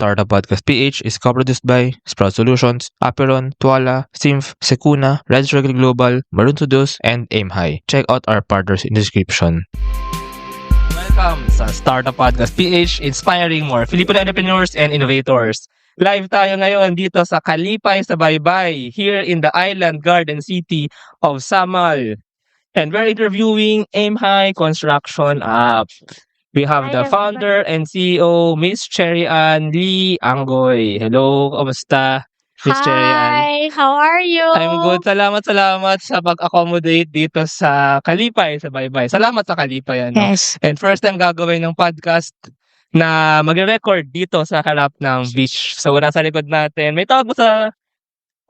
Startup Podcast PH is co-produced by Sprout Solutions, Aperon, Tuala, Symph, Secuna, Red Circle Global, Maroon Studios, and Aim High. Check out our partners in the description. Welcome sa Startup Podcast PH, inspiring more Filipino entrepreneurs and innovators. Live tayo ngayon dito sa Kalipay sa Baybay, here in the island garden city of Samal. And we're interviewing Aim High Construction App. We have the founder and CEO, Miss Cherry Ann Lee Anggoy. Hello, kamusta, Miss Cherry Ann? Hi, how are you? I'm good. Salamat sa pag-accommodate dito sa Kalipay, sa Baybay. Salamat sa Kalipay. Yes. And first time gagawin ng podcast na magre-record dito sa harap ng beach. So, nasa likod natin. May tawag mo sa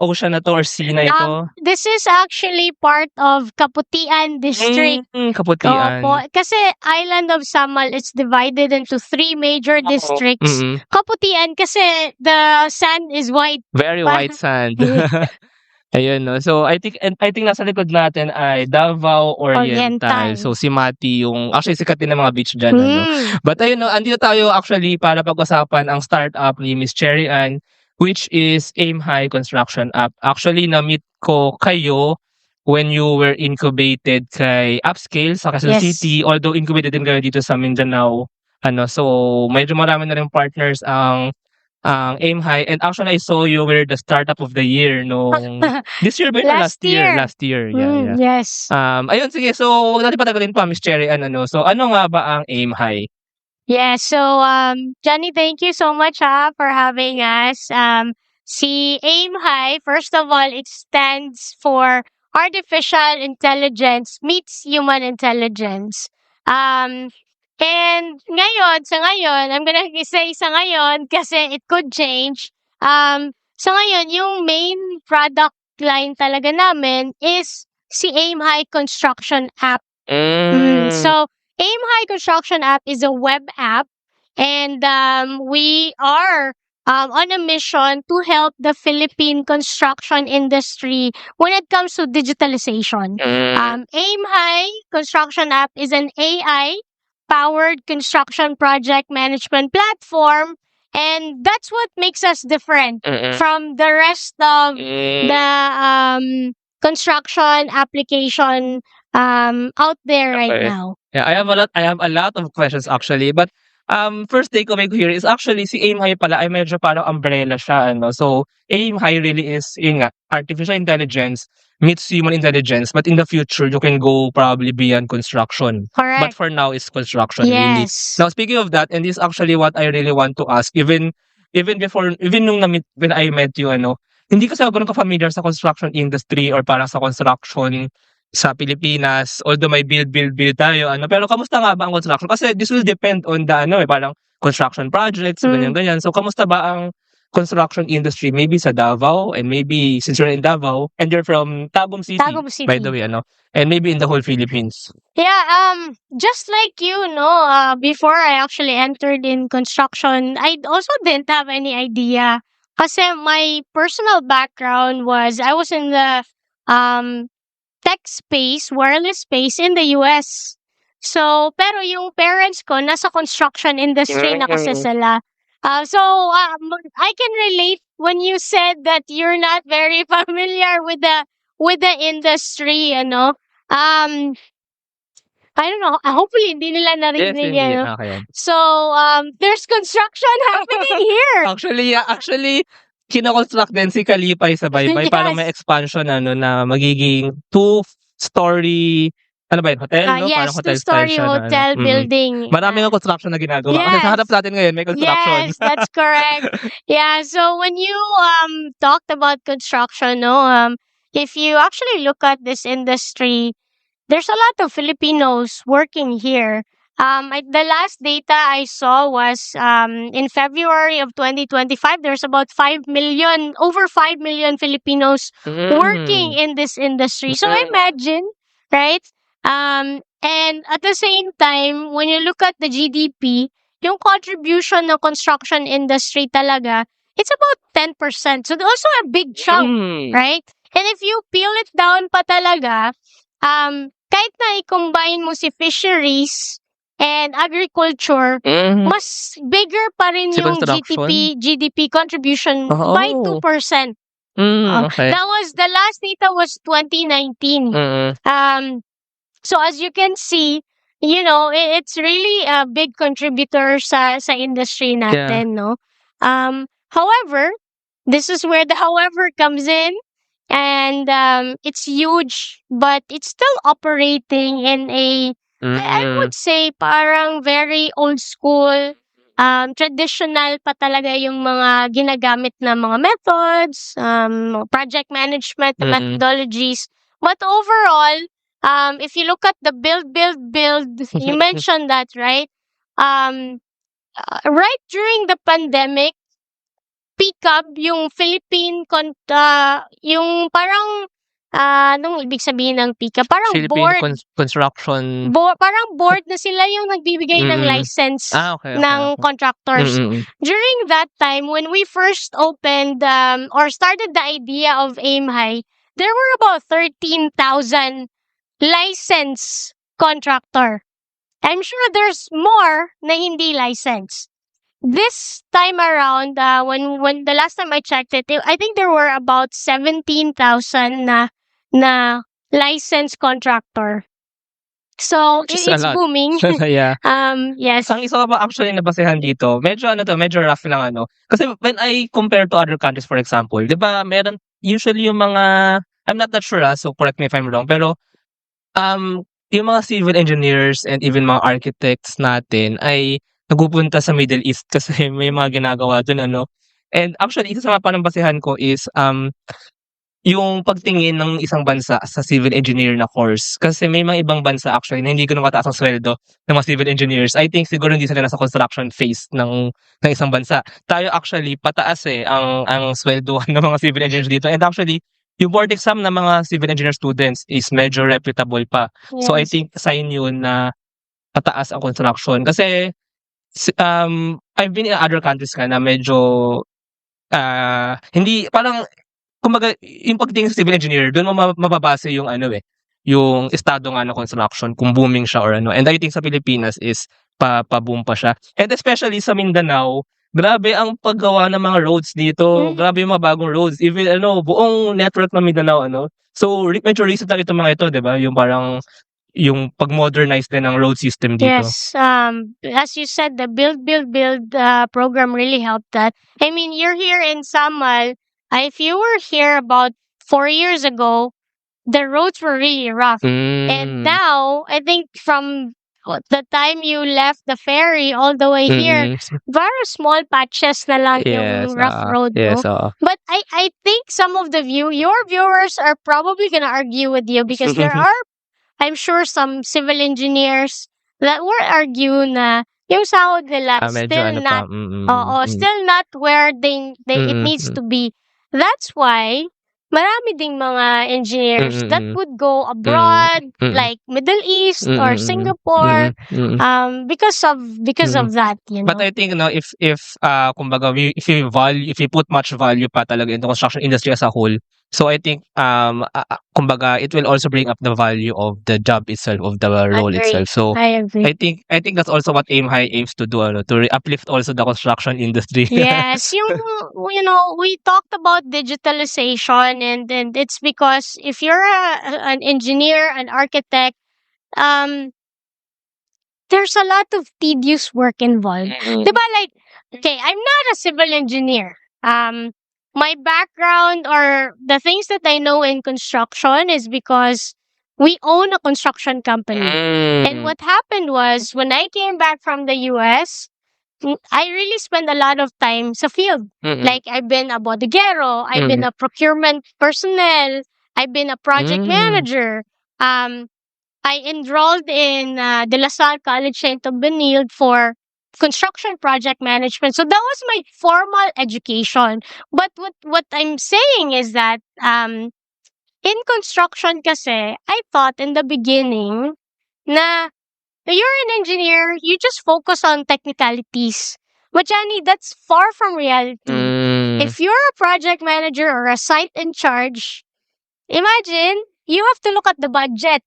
ocean na to or sea na ito? This is actually part of Kaputian District. Kaputian. Opo, kasi Island of Samal is divided into 3 major districts. Kaputian kasi the sand is white. Very white sand. Ayun, no. So I think nasa likod natin ay Davao Oriental. So si Mati yung actually sikat din ng mga beach diyan, ano. But ayun, no, andito tayo actually para pag-usapan ang startup ni Miss Cherry Ann, which is Aim High Construction App. Actually, na-meet ko kayo when you were incubated kay Upscale sa Quezon City. Although incubated din kayo dito sa Mindanao. So medyo marami na rin partners ang Aim High. And actually, I saw you were the startup of the year nung this year ba yun? Last year. Yeah. Yes. Ayun, sige. So, natin patagalin pa, Miss Cherry Ann. So ano nga ba ang Aim High? Yeah, so Johnny, thank you so much for having us. Si Aim High, first of all, it stands for Artificial Intelligence Meets Human Intelligence. And sa ngayon, I'm gonna say sa ngayon kasi it could change. Sa ngayon, yung main product line talaga namin is si Aim High Construction App. So, Aim High Construction App is a web app, and we are on a mission to help the Philippine construction industry when it comes to digitalization. Aim High Construction App is an AI-powered construction project management platform, and that's what makes us different from the rest of the construction application out there right now. Yeah, I have a lot of questions actually, but first takeaway ko here is actually si Aim High pala ay medyo parang umbrella siya, ano. So Aim High really is artificial intelligence meets human intelligence, but in the future you can go probably beyond construction. Correct. But for now it's construction really. Yes. Now speaking of that, and this is actually what I really want to ask, even when I met you, hindi kasi ako ganun ka-familiar sa construction industry or parang sa construction sa Pilipinas, although may build tayo, pero kamusta nga ba ang construction? Kasi this will depend on the parang construction projects, ganyan. So kamusta ba ang construction industry maybe sa Davao, and maybe since you're in Davao and you're from Tagum City, by the way, and maybe in the whole Philippines? Yeah, just like you know, before I actually entered in construction, I also didn't have any idea. Kasi my personal background was I was in the tech space, wireless space in the US. So, pero yung parents ko nasa construction industry na kasi sila. So, I can relate when you said that you're not very familiar with the industry, I don't know. Hopefully, hindi nila narinig yan. Okay. So, there's construction happening here. Actually, kino-construct din si Kalipay sa Baybay. Parang may expansion na magiging 2-story, hotel, no? Yes, parang hotel 2-story hotel building. Maraming construction na ginagawa. Kasi sa harap natin ngayon, may construction. Yes, that's correct. Yeah, so when you talked about construction, if you actually look at this industry, there's a lot of Filipinos working here. The last data I saw was in February of 2025, there's about over 5 million Filipinos working in this industry. So imagine, right? And at the same time, when you look at the GDP, yung contribution ng construction industry talaga, it's about 10%. So also a big chunk, right? And if you peel it down pa talaga, kahit na i-combine mo si fisheries and agriculture, mas bigger pa rin Si yung construction? GDP contribution by 2%. Okay. That was the last data was 2019. So as you can see, you know, it's really a big contributor sa industry natin, no? However, this is where the however comes in, and it's huge, but it's still operating in a I would say parang very old school, traditional pa talaga yung mga ginagamit na mga methods, project management methodologies. But overall, if you look at the build, you mentioned that, right? Right during the pandemic, pick up yung yung parang anong ibig sabihin ng PICA? Parang Philippine board. Construction. Parang board na sila yung nagbibigay ng license Okay. ng contractors. During that time, when we first opened or started the idea of Aim High, there were about 13,000 licensed contractor. I'm sure there's more na hindi licensed. This time around, when the last time I checked it, I think there were about 17,000 na licensed contractor. So Which is it's a lot. booming. Yeah. Yes. Ang isa pa actually nabasehan dito, medyo rough lang Kasi when I compare to other countries, for example, 'di ba, meron usually yung mga, I'm not that sure, so correct me if I'm wrong, pero yung mga civil engineers and even mga architects natin ay nagpupunta sa Middle East kasi may mga ginagawa dun, And actually, isa sa mga panambasehan ko is yung pagtingin ng isang bansa sa civil engineer na course. Kasi may mga ibang bansa actually na hindi gano'n kataas ang sweldo ng mga civil engineers. I think siguro hindi sila nasa construction phase ng isang bansa. Tayo actually pataas ang swelduhan ng mga civil engineers dito. And actually, yung board exam ng mga civil engineer students is medyo reputable pa. Yes. So I think sign yun na pataas ang construction. Kasi I've been in other countries na medyo hindi parang kumbaga yung pagtingin sa civil engineer doon mo mababase yung yung estado nga ng construction kung booming siya or And I think sa Pilipinas is pa-boom pa siya. And especially sa Mindanao, grabe ang paggawa ng mga roads dito. Grabe yung mga bagong roads. Even buong network ng Mindanao So medyo recent lang itong mga ito, 'di ba? Yung parang yung pag-modernize din ng road system dito. Yes. As you said, the build program really helped that. I mean, you're here in Samal. If you were here about 4 years ago, the roads were really rough. And now, I think from the time you left the ferry all the way here, very small patches na lang yung rough road. Yes, But I think some of your viewers are probably gonna argue with you because there are, I'm sure, some civil engineers that will argue na yung sahod nila still not where it needs to be. That's why marami ding mga engineers that would go abroad, like Middle East or Singapore, because of that, you know. But I think if kumbaga if you put much value pa talaga in the construction industry as a whole, so I think kumbaga it will also bring up the value of the job itself, of the role itself. So I agree. I think that's also what Aim High aims to do, to uplift also the construction industry. Yes, we talked about digitalization, and it's because if you're an engineer, an architect, there's a lot of tedious work involved. Diba, like, okay, I'm not a civil engineer. My background or the things that I know in construction is because we own a construction company. And what happened was, when I came back from the US, I really spent a lot of time sa field. Like, I've been a bodeguero, I've been a procurement personnel, I've been a project manager. I enrolled in De La Salle College St. Benilde for construction project management. So that was my formal education. But what I'm saying is that in construction kasi, I thought in the beginning na you're an engineer, you just focus on technicalities. But Johnny, that's far from reality. If you're a project manager or a site in charge, imagine you have to look at the budget.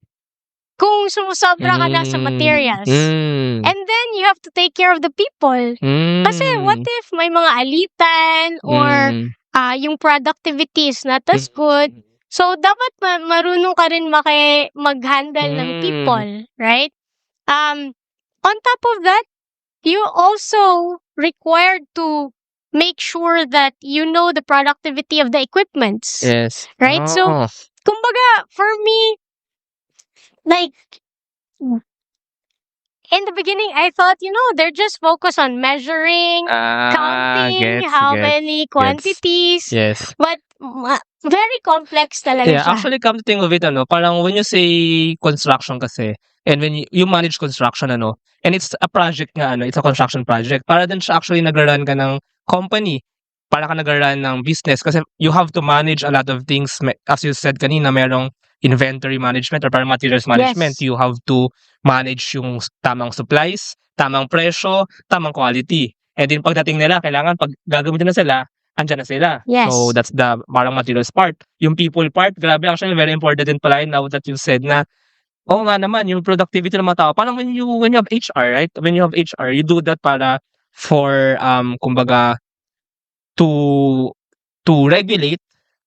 kung sumusobra ka na sa materials. And then, you have to take care of the people. Kasi what if may mga alitan or yung productivity is not as good? So, dapat marunong ka rin mag-handle ng people, right? On top of that, you also required to make sure that you know the productivity of the equipments. Yes. Right? So, kumbaga, for me, like, in the beginning, I thought, they're just focused on measuring, counting how many quantities. Yes. But very complex talaga Yeah, siya. actually, come to think of it, parang when you say construction kasi, and when you manage construction, and it's a project nga, it's a construction project, para din siya actually nag-run ka ng company, para ka nag-run ng business, kasi you have to manage a lot of things. As you said kanina, merong inventory management or parang materials management. Yes. You have to manage yung tamang supplies, tamang presyo, tamang quality. And then pagdating nila, kailangan pag gagamitin na sila, andyan na sila. Yes. So that's the parang materials part. Yung people part, grabe, actually very important din pala yun now that you said na, oo nga naman, yung productivity ng mga tao. Parang when you have HR, right? When you have HR, you do that para for, kumbaga, to regulate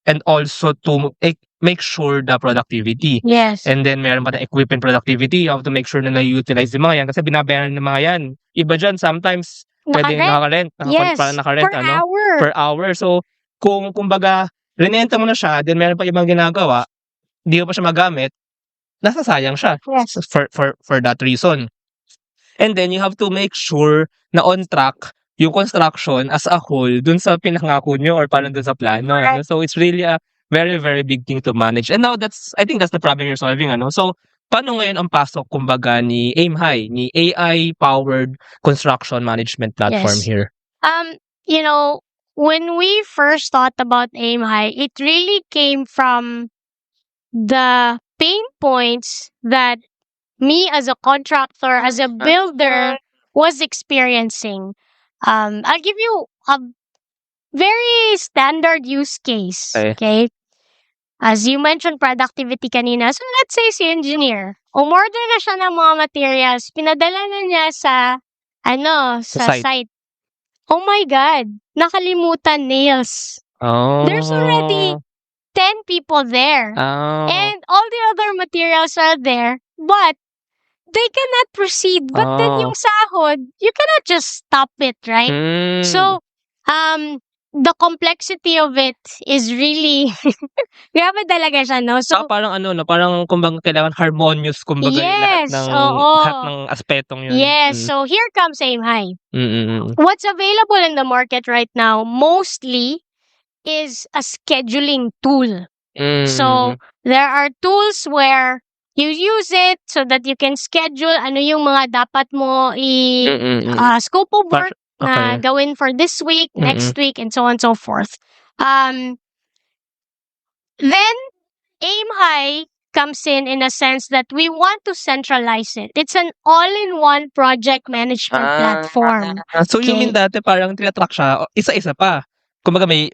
and also to make sure the productivity. Yes. And then meron pa na equipment productivity. You have to make sure na na-utilize yung mga yan kasi binabayaran ng mga yan. Iba dyan, sometimes pwede naka-rent. Yes. Parang naka-rent, hour. Per hour. So, kumbaga, rinenta mo na siya, then meron pa ibang ginagawa, hindi mo pa siya magamit, nasasayang siya. Yes. For that reason. And then, you have to make sure na on track yung construction as a whole dun sa pinangako nyo or parang dun sa plano. Right. So, it's really a very, very big thing to manage. And now, I think that's the problem you're solving. So, paano ngayon ang pasok, kumbaga, ni Aim High, ni AI-powered construction management platform Yes. here? When we first thought about Aim High, it really came from the pain points that me as a contractor, as a builder, was experiencing. I'll give you a very standard use case. Okay? As you mentioned, productivity kanina. So, let's say si engineer, umorder na siya ng mga materials, pinadala na niya sa site. Oh my God, nakalimutan nails. Oh. There's already 10 people there. Oh. And all the other materials are there, but they cannot proceed. But then yung sahod, you cannot just stop it, right? So, the complexity of it is really grabe talaga siya, no? So, parang parang kumbaga kailangan harmonious, kumbaga yes, lahat ng aspetong yun. Yes, so here comes Aim High. Mm-mm. What's available in the market right now mostly is a scheduling tool. So, there are tools where you use it so that you can schedule ano yung mga dapat mo scope of work na gawin for this week, next week, and so on and so forth. Then, Aim High comes in a sense that we want to centralize it. It's an all-in-one project management platform. So, you mean dati parang tinatrack siya, isa-isa pa. Kumbaga may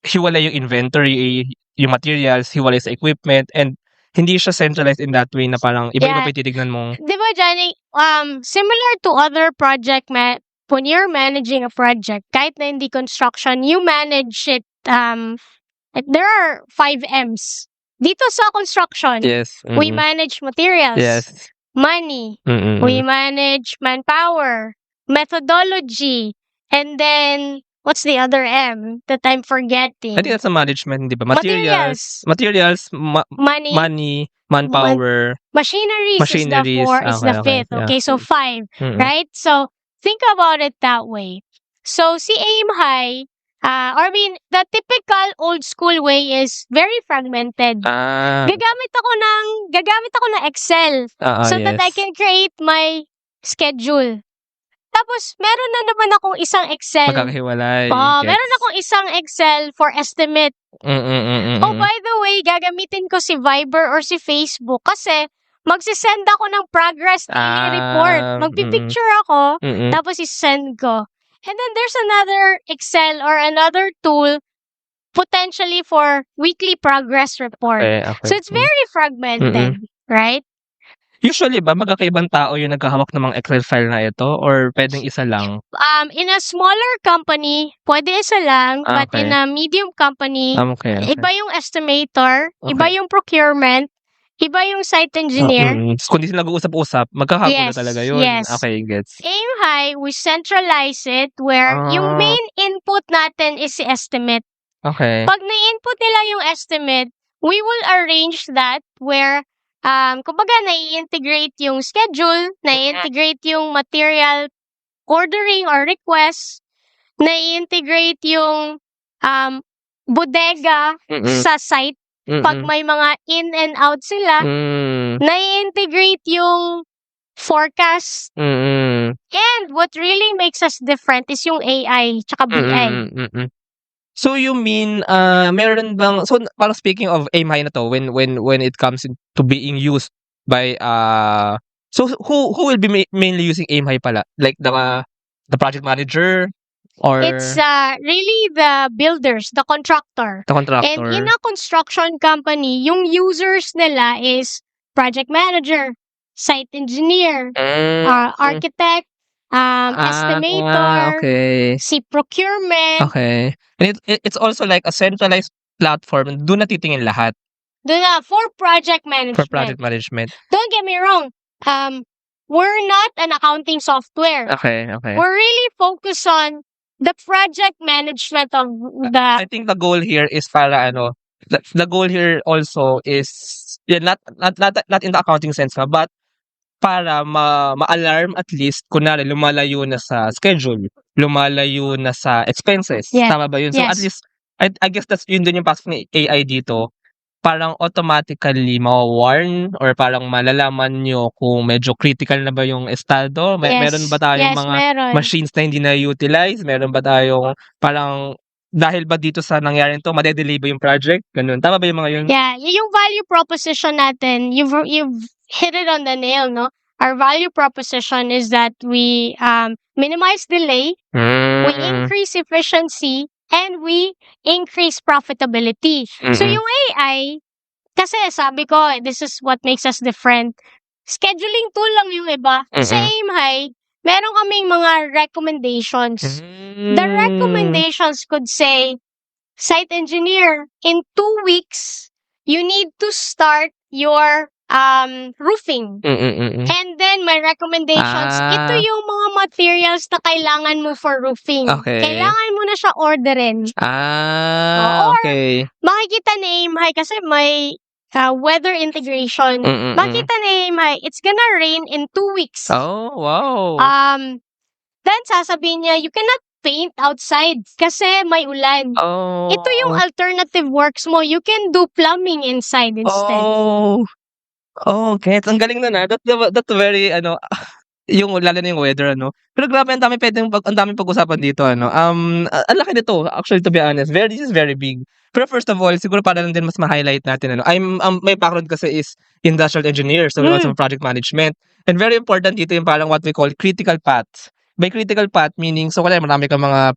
hiwalay yung inventory, yung materials, hiwalay sa equipment, and hindi siya centralized in that way na parang iba-iba pa titignan mo. Diba, Johnny, similar to other project, when you're managing a project, kahit na hindi construction, you manage it, there are 5 M's. Dito sa construction, yes. We manage materials, yes. Money, we manage manpower, methodology, and then, what's the other M that I'm forgetting? I think that's a management, di ba? Materials, money, manpower, machineries is the fifth. Okay, so 5, right? So, think about it that way. So, si Aim High, the typical old school way is very fragmented. Gagamit ako ng Excel so that I can create my schedule. Tapos, meron na naman akong isang Excel. Magkakahiwalay. Meron akong isang Excel for estimate. Oh, by the way, gagamitin ko si Viber or si Facebook kasi magsisend ako ng progress daily report. Magpipicture ako, tapos isend ko. And then there's another Excel or another tool potentially for weekly progress report. Okay. So it's very fragmented, right? Usually ba magkakaibang tao yung naghahawak ng mga Excel file na ito or pwedeng isa lang? In a smaller company, pwede isa lang, but in Okay. a medium company, Okay, okay. iba yung estimator, iba Okay. yung procurement, iba yung site engineer. Kung di sila nag-uusap-usap, magkakagulo Yes, talaga yun. yes. Okay, gets. Aim High, we centralize it where yung Ah, main input natin is the estimate. okay. Pag na-input nila yung estimate, we will arrange that where kumbaga nai-integrate yung schedule, nai-integrate yung material ordering or request, nai-integrate yung bodega Mm, sa site pag mm, may mga in and out sila, nai-integrate yung forecast. mm, And what really makes us different is yung AI tsaka BI. mm. So you mean, meron bang so parang speaking of aim high na 'to when it comes to being used by, so who will be mainly using aim high pala? Like the project manager It's or really the builders, the contractor. the And contractor? in a construction company, yung users nila is project manager, site engineer, architect, estimator, Okay. si procurement. Okay. And it's also like a centralized platform, dun na titingin lahat Doon na, for project for management. project management. Don't get me wrong. We're not an accounting software. Okay, okay. We're really focused on the project management of the I think the goal here is para ano, the goal here also is not in the accounting sense but para ma-alarm at least kunwari lumalayo na sa schedule, lumalayo na sa expenses. Yeah. Tama ba yun? So at Yes. least I guess that's yun din yung pasok ni AI dito. Parang automatically mawa-warn or parang malalaman niyo kung medyo critical na ba yung estado. Meron ba tayong Yes, mga meron. machines na hindi na-utilize? Meron ba tayong parang dahil ba dito sa nangyaring 'to made-delay ba yung project? Ganun. Tama ba yung mga yun? Yeah, yung value proposition natin, you've hit it on the nail, no? Our value proposition is that we minimize delay, we increase efficiency, and we increase profitability. So Mm. yung AI, kasi sabi ko, this is what makes us different. Scheduling tool lang yung iba. Sa Aim High, meron kaming mga recommendations. The recommendations could say, site engineer, in 2 weeks, you need to start your roofing. And then my recommendations, ito yung mga materials na kailangan mo for roofing. Okay. Kailangan mo na siya orderin. Or, Okay. Makikita ni Aim High kasi may weather integration. Makita ni Aim High, it's gonna rain in 2 weeks. Oh, wow. Then sasabihin niya, you cannot paint outside kasi may ulan. Oh. Ito yung alternative works mo. You can do plumbing inside instead. Oh. Okay, ang galing nun, that's very ano, yung lalo na yung weather ano. Pero grabe ang daming pag-usapan dito ano. Ang laki nito actually to be honest. This is very big. Pero first of all, siguro para lang din mas ma-highlight natin ano. My background kasi is industrial engineer, so also project management. And very important dito yung parang what we call critical paths. By critical path meaning so wala marami kang mga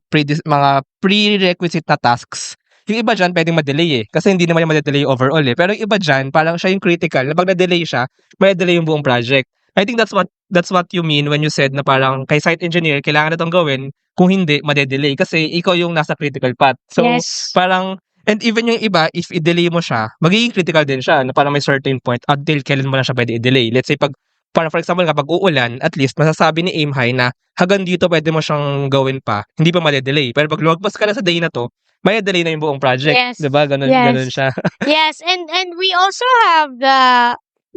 prerequisite na tasks. Yung iba diyan pwedeng ma-delay kasi hindi naman yung ma-delay overall Pero yung iba diyan parang siya yung critical na pag na-delay siya, may delay yung buong project. I think that's what you mean when you said na parang kay site engineer kailangan na 'tong gawin, kung hindi made-delay kasi ikaw yung nasa critical path. So Yes. parang and even yung iba if i-delay mo siya, magiging critical din siya na parang may certain point until kailan mo lang siya pwede i-delay. Let's say parang for example kapag uulan, at least masasabi ni Aim High na hanggang dito pwede mo siyang gawin pa, hindi pa made-delay. Pero pag lumagpas ka na sa day na 'to, may-delay na yung buong project, Yes. 'di ba? Ganun siya. Yes, and we also have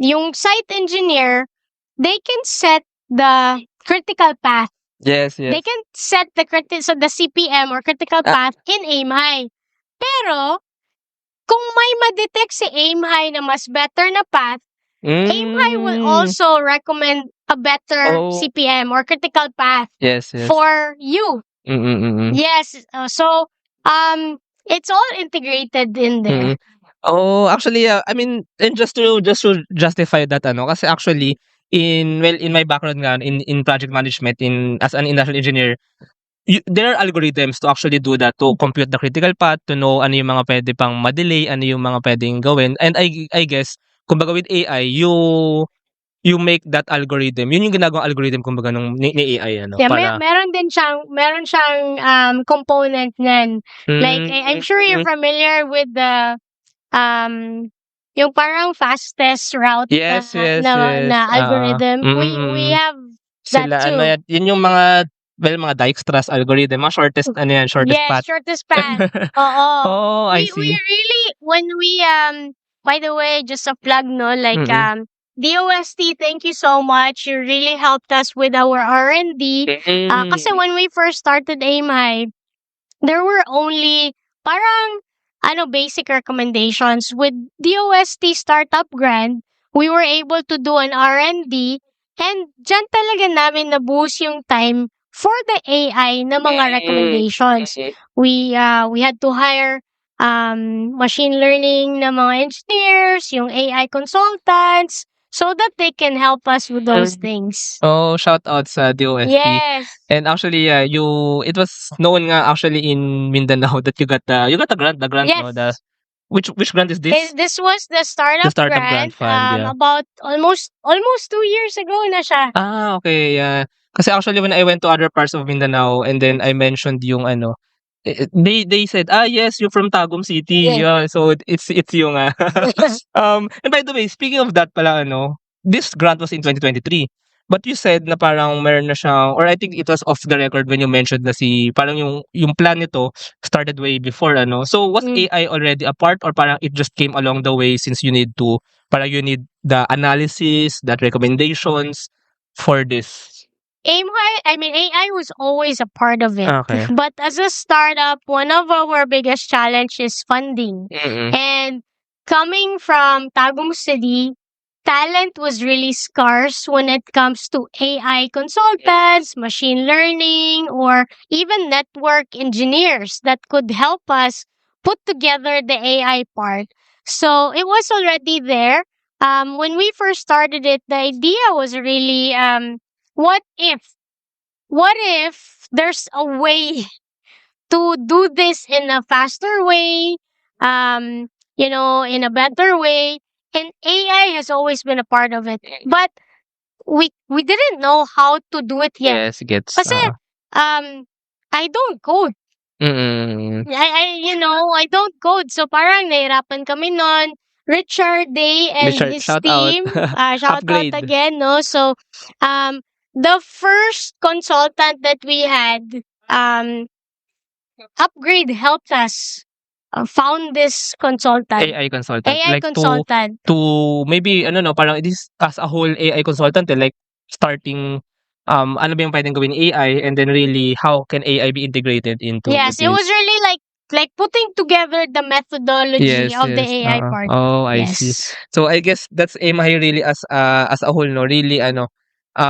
yung site engineer, they can set the critical path. Yes. They can set the CPM or critical path in Aim High. Pero kung may ma-detect si Aim High na mas better na path, Aim High will also recommend a better CPM or critical path Yes. for you. Yes. So it's all integrated in there. Oh, actually, I mean, and just to justify that ano, kasi actually in my background nga in project management as an industrial engineer, there are algorithms to actually do that, to compute the critical path, to know ano yung mga pwede pang ma-delay, ano yung mga pwedeng gawin. And I guess kumbaga with AI, you make that algorithm. Yun yung ginagawang algorithm kumbaga nung ni AI ano Yeah, para meron siyang component niyan. Like I'm sure you're familiar with the yung parang fastest route Yes, yes, na yes. algorithm. We have that Sila ano too. yan, yun yung mga mga Dijkstra's algorithm, mga shortest ano yan, shortest Yes, path. shortest path. Oo. Oh, I We see. really when we by the way, just a plug no, like DOST, thank you so much. You really helped us with our R&D. Kasi when we first started Aim High, there were only parang basic recommendations. With DOST Startup Grant, we were able to do an R&D and dyan talaga namin na-boost yung time for the AI na mga recommendations. We had to hire machine learning na mga engineers, yung AI consultants, so that they can help us with those things. Oh, shout out sa DOST. Yes. And actually, it was known nga actually in Mindanao that you got the grant, Yes. no? Which grant is this? This was the startup grant fund, yeah. about almost 2 years ago na siya. Ah, okay, yeah. Kasi actually when I went to other parts of Mindanao and then I mentioned yung they said, yes, you're from Tagum City. Yeah, so it's yung and by the way, speaking of that pala this grant was in 2023. But you said na parang meron na siyang, or I think it was off the record when you mentioned na parang yung plan nito started way before So was AI already a part or parang it just came along the way since you need the analysis, that recommendations for this? AI was always a part of it. Okay. But as a startup, one of our biggest challenge is funding. And coming from Tagum City, talent was really scarce when it comes to AI consultants, machine learning, or even network engineers that could help us put together the AI part. So it was already there. When we first started it, the idea was really what if there's a way to do this in a faster way, in a better way, and AI has always been a part of it. But we didn't know how to do it yet. Yes, gets. Kasi I don't code. I don't code. So parang nahirapan kami nun. Richard Day and Richard, his shout team. out. Shout Upgrade. out again, no? So the first consultant that we had, Upgrade helped us found this consultant. AI consultant. AI like consultant. to maybe parang it is as a whole AI consultant like starting ano ba yung pwedeng gawin AI and then really how can AI be integrated into Yes, it this? was really like putting together the methodology Yes, of the yes. AI part. Oh, I see. Yes. So I guess that's AIMHI really as a whole, no? Really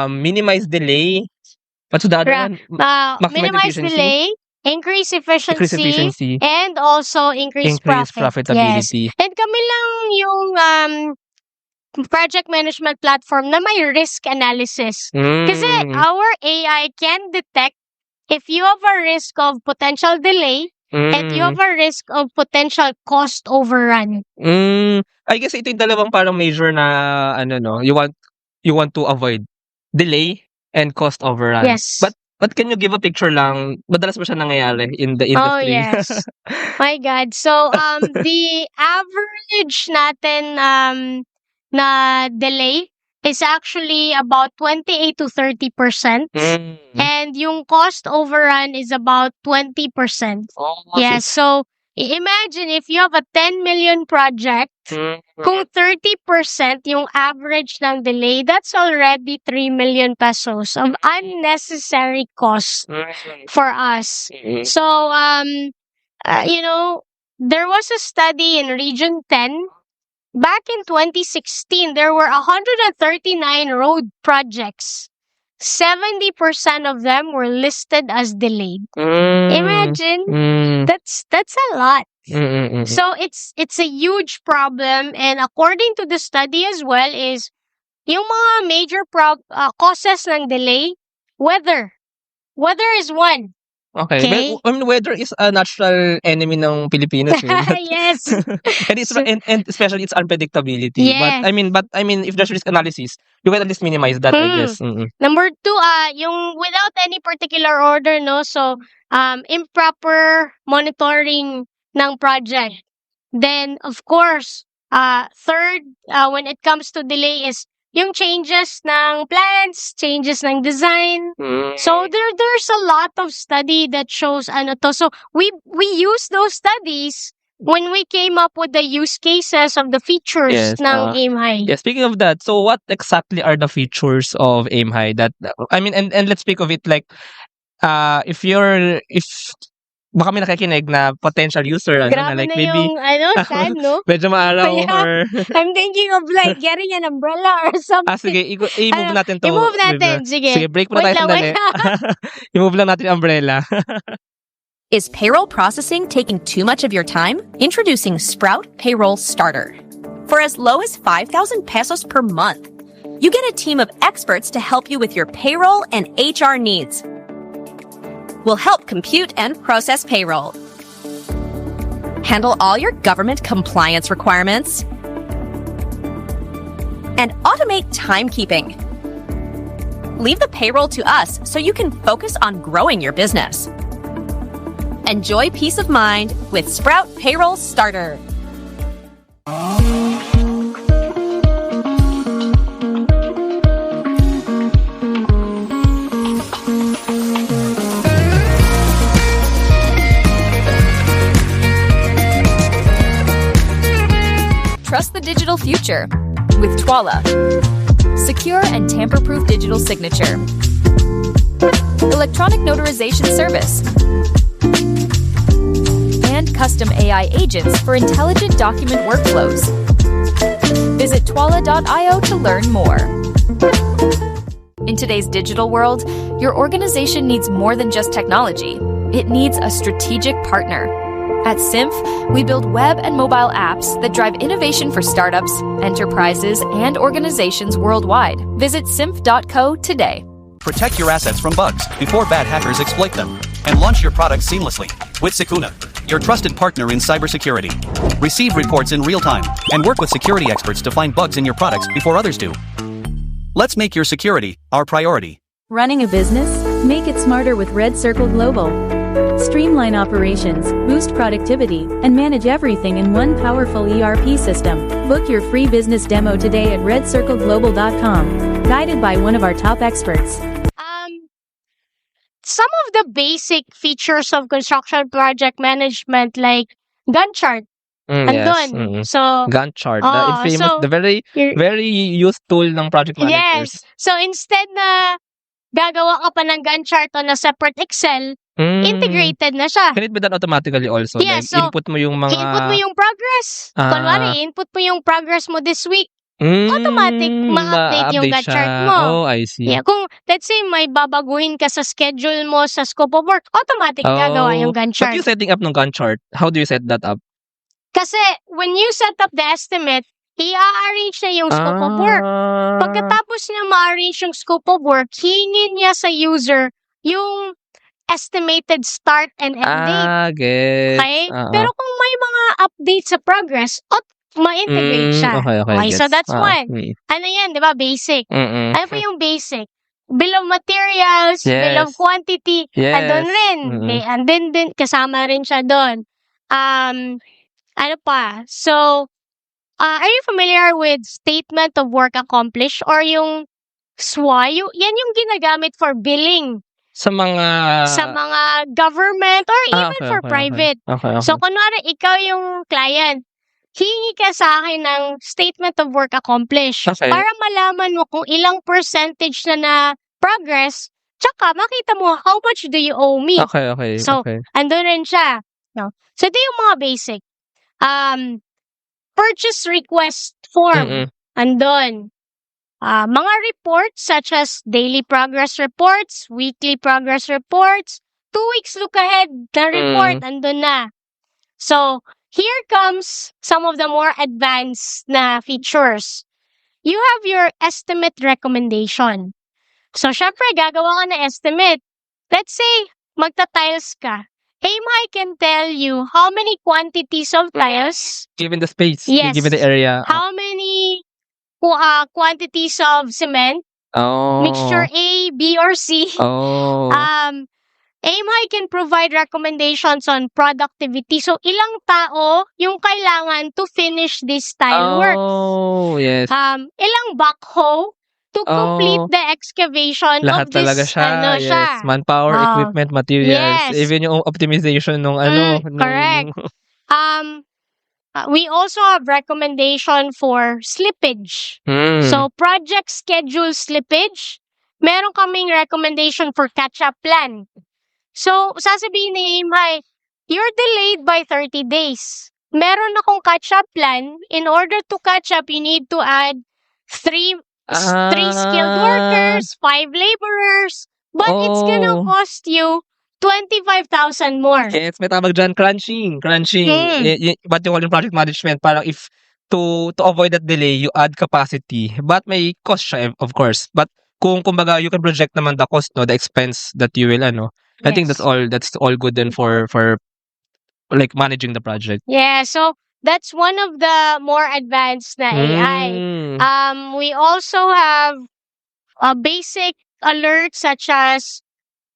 minimize delay. What's the other one? Maximize Minimize efficiency. delay, increase efficiency, and also increase profit. profitability. Yes. And kami lang yung project management platform na may risk analysis. Kasi our AI can detect if you have a risk of potential delay and you have a risk of potential cost overrun. I guess ito yung dalawang parang major na you want to avoid delay and cost overrun. Yes. But can you give a picture lang? Madalas ba siya nangyayari in the industry? Oh, yes. My God. So, the average natin na delay is actually about 28 to 30%. And yung cost overrun is about 20%. Yes. So, imagine if you have a 10 million project, kung 30% yung average ng delay, that's already 3 million pesos of unnecessary cost for us. So, there was a study in Region 10. Back in 2016, there were 139 road projects. 70% of them were listed as delayed. Imagine, that's a lot. So it's a huge problem, and according to the study as well is yung mga major causes ng delay, weather is one. Okay. Okay? I mean, weather is a natural enemy ng Pilipinos, eh. Yes. And it's and especially its unpredictability. Yes. But I mean, if there's risk analysis, you can at least minimize that, I guess. Number 2, yung without any particular order, no? So, improper monitoring ng project. Then, of course, third, when it comes to delay is yung changes ng plans, changes ng design. So, there's a lot of study that shows ano to. So, we use those studies when we came up with the use cases of the features Yes, ng Aim High. Yeah, speaking of that, so what exactly are the features of Aim High that I mean, and let's speak of it like if baka may nakikinig na potential user ano, na Grabe like na maybe yung sad, no? medyo maaraw Yeah. or I'm thinking of like getting an umbrella or something. sige, i-move Ano, natin to. i-move natin. Sige. Sige, break muna Wait tayo lang, sandali. I-move lang natin yung umbrella. Is payroll processing taking too much of your time? Introducing Sprout Payroll Starter. For as low as 5,000 pesos per month, you get a team of experts to help you with your payroll and HR needs. We'll help compute and process payroll, handle all your government compliance requirements, and automate timekeeping. Leave the payroll to us so you can focus on growing your business. Enjoy peace of mind with Sprout Payroll Starter. Trust the digital future with Twala. Secure and tamper-proof digital signature. Electronic notarization service. And custom AI agents for intelligent document workflows. Visit twala.io to learn more. In today's digital world, your organization needs more than just technology. It needs a strategic partner. At Symph, we build web and mobile apps that drive innovation for startups, enterprises, and organizations worldwide. Visit symph.co today. Protect your assets from bugs before bad hackers exploit them. And launch your products seamlessly with Secuna, your trusted partner in cybersecurity. Receive reports in real time and work with security experts to find bugs in your products before others do. Let's make your security our priority. Running a business? Make it smarter with Red Circle Global. Streamline operations, boost productivity, and manage everything in one powerful ERP system. Book your free business demo today at redcircleglobal.com, guided by one of our top experts. Some of the basic features of construction project management like Gantt chart. Andun. So, Gantt chart. Oh, The famous, so, the very used tool ng project managers. yes. So, instead na gagawa ka pa ng Gantt chart on a separate Excel, integrated na siya. Can it be done automatically also? Yeah, Like, so, input mo yung mga... I-input mo yung progress. Kunwari, input mo yung progress mo this week. Automatic ma-update yung Gantt chart mo. Oh, I see. Yeah, kung let's say may babaguhin ka sa schedule mo sa scope of work, automatic gagawa yung Gantt chart. But you setting up ng Gantt chart, how do you set that up? Kasi when you set up the estimate, i-arrange na yung scope of work. Pagkatapos niya ma-arrange yung scope of work, hingin niya sa user yung estimated start and end date. Get. Okay? Pero kung may mga update sa progress, ma-integrate siya. Okay, so that's one. Ano yan, di ba? Basic. Ano pa yung basic? Bill of materials, bill of quantity, andun rin. Okay, and then kasama rin siya doon. Ano pa? So, are you familiar with statement of work accomplished or yung SWA? Yan yung ginagamit for billing. Sa mga government or even for private. Okay. So, kunwari, ikaw yung client, hingi ka sa akin ng statement of work accomplished para malaman mo kung ilang percentage na progress, tsaka makita mo how much do you owe me. Okay. So, andun rin siya. No? So, ito yung mga basic. Purchase request form. Andun. Mga reports such as daily progress reports, weekly progress reports, 2 weeks look ahead na report, andun na. So, here comes some of the more advanced na features. You have your estimate recommendation. So, syempre, gagawa ka na estimate. Let's say, magta-tiles ka, AIM-High can tell you how many quantities of tiles, Given the space, Yes. given the area. how many quantities of cement, mixture A, B, or C. Oh. AIM-High can provide recommendations on productivity. So, ilang tao yung kailangan to finish this tile work? Oh, yes. Ilang backhoe to complete Oh. the excavation Lahat of this, talaga siya. Yes. Manpower, Oh. equipment, materials. Yes. Even yung optimization nung correct. We also have recommendation for slippage. So, project schedule slippage, meron kaming recommendation for catch-up plan. So, sasabihin ni AIM-High, you're delayed by 30 days. Meron akong catch-up plan. In order to catch up, you need to add 3 skilled workers, 5 laborers, but it's gonna cost you 25,000 more. Yes, may tawag dyan, crunching. What you call in project management, parang if to avoid that delay, you add capacity. But may cost siya, of course. But kumbaga, you can project naman the cost, no, the expense that you will, I think that's all good then for like managing the project. Yeah, so that's one of the more advanced na AI. We also have a basic alert such as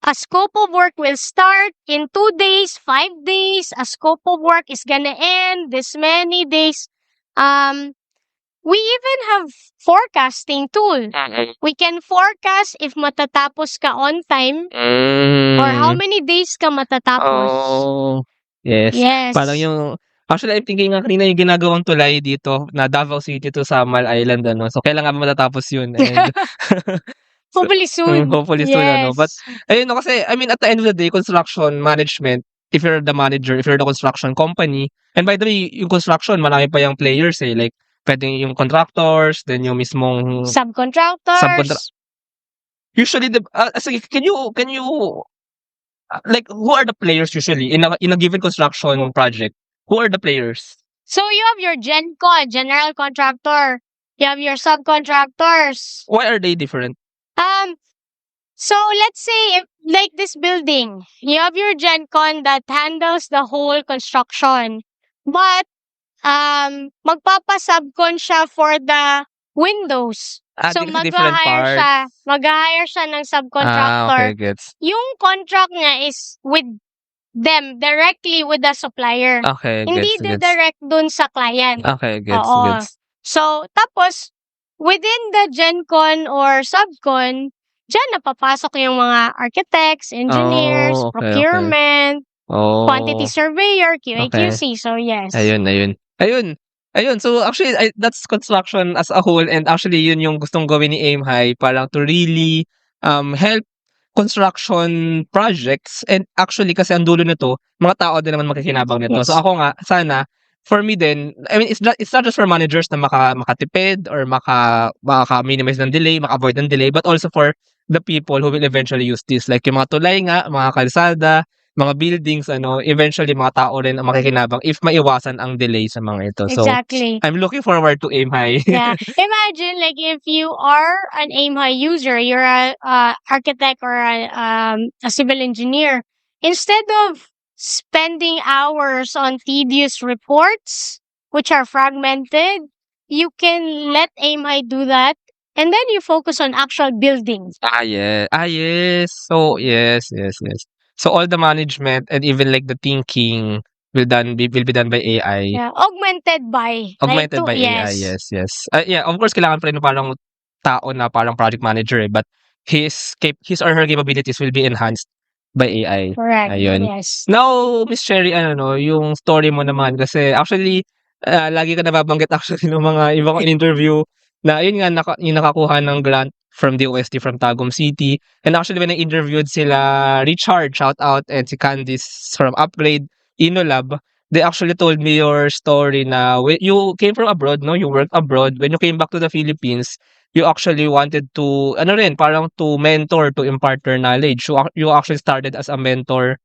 a scope of work will start in 2 days, 5 days. A scope of work is gonna end this many days. We even have forecasting tool. We can forecast if matatapos ka on time or how many days ka matatapos. Oh, yes. Yes. Parang yung, actually, I'm thinking nga kanina yung ginagawang tulay dito na Davao City to Samal Island, So, kailan nga ba matatapos yun? And, Hopefully soon. hopefully soon, But, ayun, kasi, I mean, at the end of the day, construction management, if you're the manager, if you're the construction company, and by the way, yung construction, marami pa yung players, like, pwedeng yung contractors, then yung mismong Subcontractors. Usually, sige, can you like, who are the players usually in a given construction project? Who are the players? So you have your GenCon, general contractor. You have your subcontractors. Why are they different? So let's say if like this building, you have your GenCon that handles the whole construction. But magpapa-subcon siya for the windows. So mag-hire siya ng subcontractor. Okay, gets. Yung contract niya is with them, directly with the supplier. Okay, Hindi gets. direct dun sa client. Okay, gets. So, tapos, within the GenCon or subcon, dyan napapasok yung mga architects, engineers, procurement, quantity surveyor, QA/QC. So, yes. Ayun. So, actually, that's construction as a whole. And actually, yun yung gustong gawin ni AIM-High, parang to really help construction projects. And actually, kasi ang dulo nito, mga tao din naman makikinabang nito. Yes. So, ako nga, sana, for me din, I mean, it's not just for managers na makatipid or maka-minimize ng delay, maka-avoid ng delay, but also for the people who will eventually use this. Like yung mga tulay nga, mga kalsada, mga buildings, eventually mga tao rin ang makikinabang if maiwasan ang delay sa mga ito. So, Exactly. I'm looking forward to AIM-High. Yeah. Imagine, like, if you are an AIM-High user, you're a architect or a civil engineer, instead of spending hours on tedious reports, which are fragmented, you can let AIM-High do that, and then you focus on actual buildings. Yes. So, yes. So, all the management and even like the thinking will be done by AI. Yeah, augmented by AI, yes. Yeah, of course, kailangan pa rin parang tao na parang project manager, but his or her capabilities will be enhanced by AI. Correct. Ayun. Yes. Now, Miss Cherry, yung story mo naman, kasi actually, lagi ka nababanggit actually ng mga iba kong interview na yun nga, yung nakakuha ng grant from the OST from Tagum City. And actually, when I interviewed sila Richard, shout out, and si Candice from Upgrade, Inolab, they actually told me your story na you came from abroad, no? You worked abroad. When you came back to the Philippines, you actually wanted to, parang to mentor, to impart your knowledge. You actually started as a mentor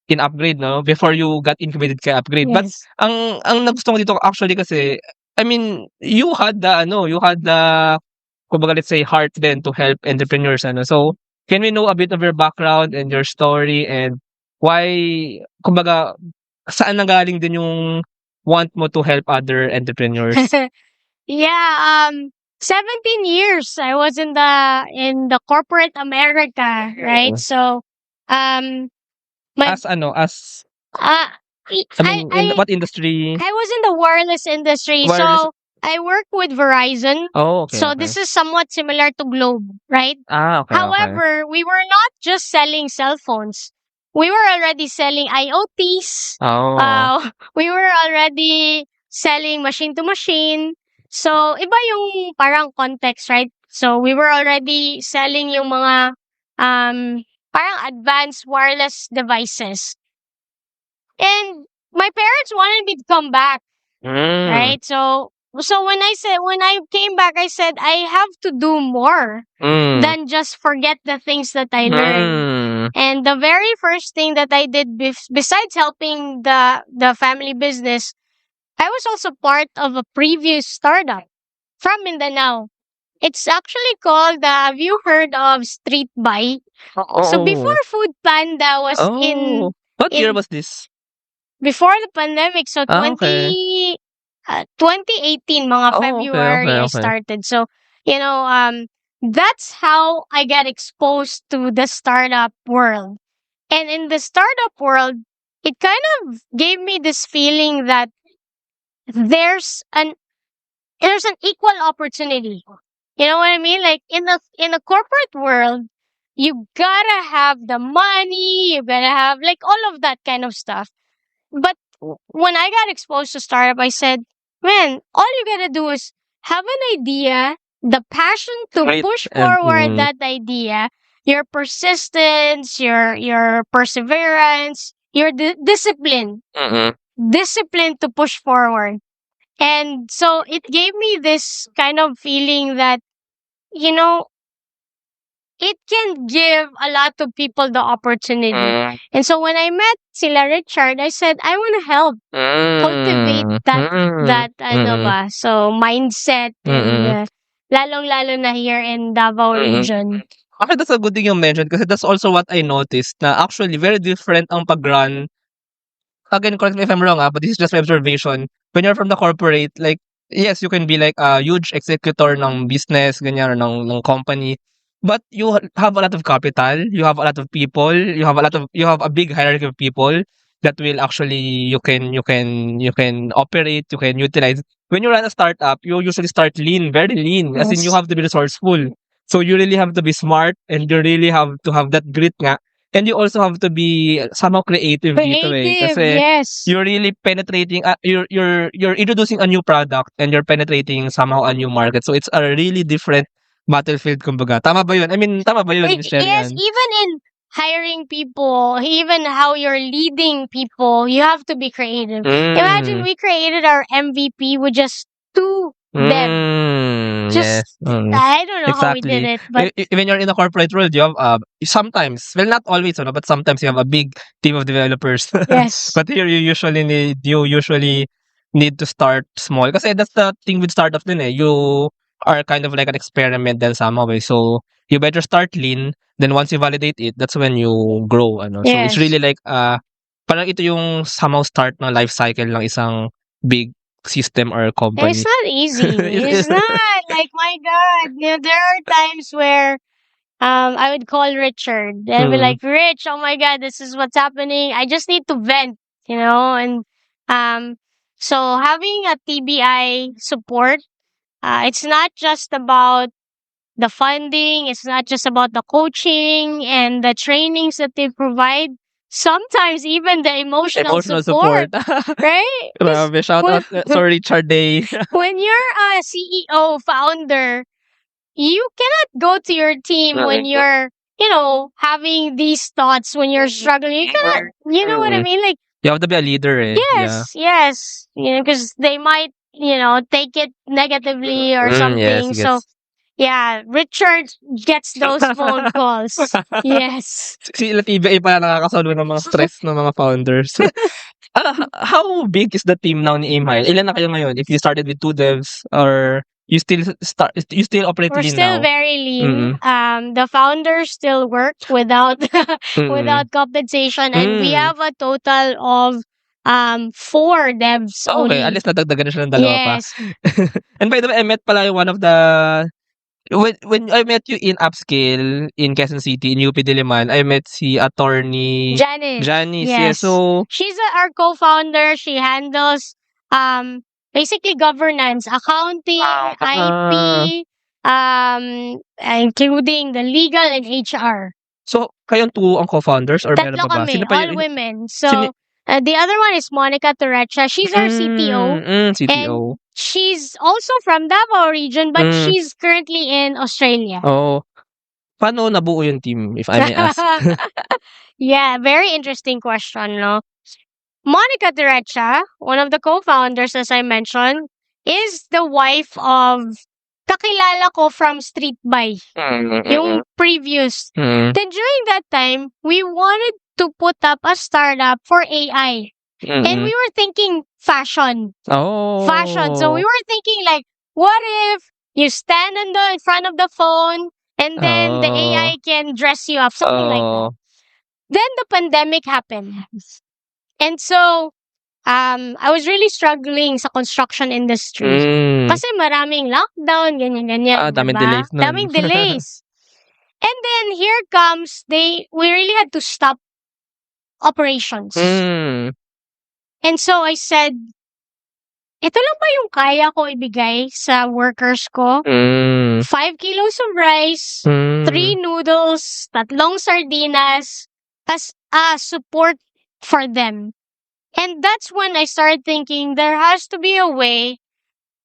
in Upgrade, no? Before you got incubated kay Upgrade. Yes. But ang nagustuhan ko dito actually kasi, I mean, you had the, kumbaga, let's say, heart then to help entrepreneurs, So, can we know a bit of your background and your story and why, kumbaga, saan nanggaling din yung want mo to help other entrepreneurs? Yeah, 17 years I was in the corporate America, right? Oo. So, my As ano, as uh, I mean, in what industry? I was in the wireless industry, Wireless. so I work with Verizon. Oh, okay, So okay. this is somewhat similar to Globe, right? Okay, okay. However, we were not just selling cell phones. We were already selling IoTs. Oh. We were already selling machine to machine. So, iba yung parang context, right? So, we were already selling yung mga parang advanced wireless devices. And my parents wanted me to come back, Mm. right? So when I came back, I said I have to do more Mm. than just forget the things that I learned. Mm. And the very first thing that I did besides helping the family business, I was also part of a previous startup from Mindanao. It's actually called, have you heard of Street Buy? So before Food Panda was in What year in- was this? before the pandemic, so Okay. 2018, mga Oh, February, okay, I okay. started. So, that's how I got exposed to the startup world. And in the startup world, it kind of gave me this feeling that there's an equal opportunity. You know what I mean? Like in the corporate world, you gotta have the money, you gotta have like all of that kind of stuff. But when I got exposed to startup, I said, man, all you gotta do is have an idea, the passion to Right, push and, forward that idea, your persistence, your perseverance, your discipline to push forward. And so it gave me this kind of feeling that, it can give a lot of people the opportunity. And so when I met sila Richard, I said, I want to help cultivate that so mindset and lalong-lalo na here in Davao region. Actually, that's a good thing you mentioned kasi that's also what I noticed na actually very different ang pag-run. Again, correct me if I'm wrong, but this is just my observation. When you're from the corporate, like, yes, you can be like a huge executor ng business, ganyan, or ng company. But you have a lot of capital, you have a lot of people, you have a big hierarchy of people that will actually you can operate, you can utilize. When you run a startup, you usually start lean, very lean. As in, you Yes. have to be resourceful. So you really have to be smart and you really have to have that grit nga. And you also have to be somehow creative dito eh. Creative, Kasi yes. you're really penetrating, you're introducing a new product and you're penetrating somehow a new market. So it's a really different battlefield, kumbaga. Tama ba yun? I mean, tama ba yun, Yes, Sherian? even in hiring people, even how you're leading people, you have to be creative. Imagine we created our MVP with just 2 devs. Just, I don't know how we did it, but When you're in the corporate world, you have sometimes, well, not always, but sometimes you have a big team of developers. yes. But here you usually need to start small. Kasi that's the thing with startup din eh. You are kind of like an experiment then somehow eh. So you better start lean. Then once you validate it, that's when you grow. So it's Yes. really like parang ito yung somehow start ng life cycle ng isang big system or company. It's not easy. It's not. Like, my God. There are times where I would call Richard. And be like, Rich, oh my God, this is what's happening. I just need to vent, And so having a TBI support, it's not just about the funding. It's not just about the coaching and the trainings that they provide. Sometimes even the emotional support. Right? 'Cause Grabe, shout out Sir Richard Day. when you're a CEO, founder, you cannot go to your team when you're, having these thoughts, when you're struggling. You cannot, you know what I mean? Like, You have to be a leader eh. yes, because they might, take it negatively or something. Yes, So, yeah, Richard gets those phone calls. Yes. Sila TBA pala nakakasolve ng mga stress ng mga founders. How big is the team now ni Aim High? Ilan na kayo ngayon? If you started with 2 devs or you still operate We're lean still now? very lean. The founders still work without without compensation, and we have a total of 4 devs Okay, at only. least nadagdagan na siya ng dalawa pa. Yes. And by the way, I met pala one of the when I met you in Upscale in Quezon City, in UP Diliman, I met si attorney Janice. Janice. Yes. So, She's our co-founder. She handles basically governance, accounting, IP, including the legal and HR. so kayong 2 ang co-founders or meron Tatlo pa ba? kami, Sino pa all yung women. So, the other one is Monica Torrecha. She's our CTO. CTO. She's also from Davao region, but she's currently in Australia. Oh. Paano nabuo yung team, if I may ask? Yeah, very interesting question, no? Monica Torrecha, one of the co-founders, as I mentioned, is the wife of kakilala ko from Street Buy. Yung previous. Then during that time, we wanted to put up a startup for AI. And we were thinking fashion. Oh. Fashion. So we were thinking like, what if you stand in front of the phone and then the AI can dress you up, something like that. Then the pandemic happened. And so, I was really struggling sa construction industry. Kasi maraming lockdown, ganyan-ganyan. Daming diba? delays nun. Daming delays. And then here comes, we really had to stop operations. And so I said, ito lang ba yung kaya ko ibigay sa workers ko? 5 kilos of rice, 3 noodles, 3 sardinas, as a support for them. And that's when I started thinking there has to be a way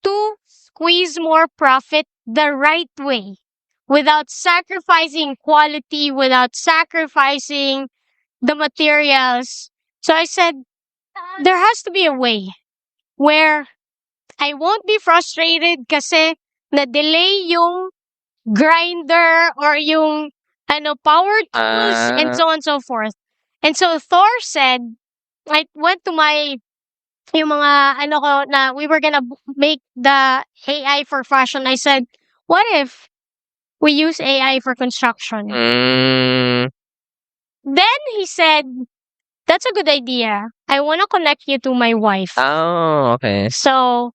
to squeeze more profit the right way without sacrificing quality, without sacrificing the materials. So I said, there has to be a way where I won't be frustrated kasi na-delay yung grinder or yung power tools and so on and so forth. And so Thor said, I went to yung mga we were gonna make the AI for fashion. I said, what if we use AI for construction? Then he said, that's a good idea. I want to connect you to my wife. Oh, okay. So,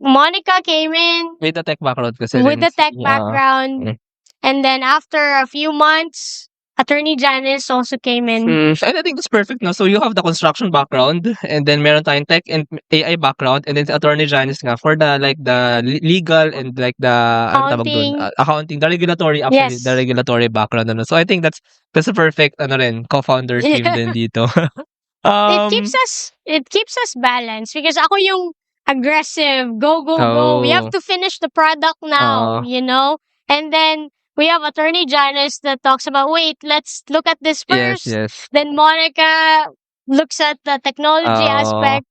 Monica came in With the tech background kasi. with the tech background. And then after a few months, Attorney Janice also came in. And I think that's perfect now. So you have the construction background, and then meron tayong tech and AI background, and then si Attorney Janice nga for the legal and the Accounting. accounting, the regulatory Yes. the regulatory background. So I think that's a perfect co-founders team din dito. It keeps us balanced because ako yung aggressive, go. We have to finish the product now, And then we have Attorney Janice that talks about, wait, let's look at this first. Yes. Then Monica looks at the technology aspect.